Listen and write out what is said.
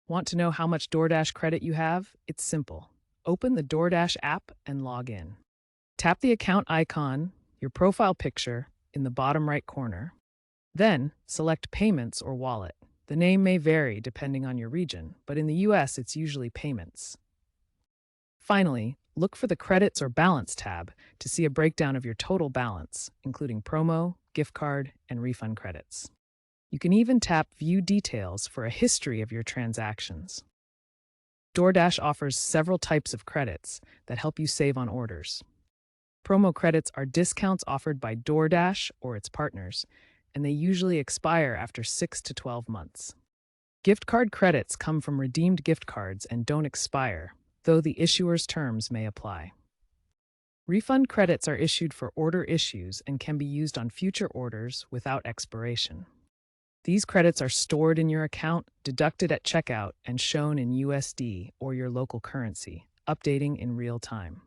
Want to know how much DoorDash credit you have? It's simple. Open the DoorDash app and log in. Tap the account icon, your profile picture, in the bottom right corner. Then, select Payments or Wallet. The name may vary depending on your region, but in the US, it's usually Payments. Finally, look for the Credits or Balance tab to see a breakdown of your total balance, including promo, gift card, and refund credits. You can even tap View Details for a history of your transactions. DoorDash offers several types of credits that help you save on orders. Promo credits are discounts offered by DoorDash or its partners, and they usually expire after 6 to 12 months. Gift card credits come from redeemed gift cards and don't expire, though the issuer's terms may apply. Refund credits are issued for order issues and can be used on future orders without expiration. These credits are stored in your account, deducted at checkout, and shown in USD or your local currency, updating in real time.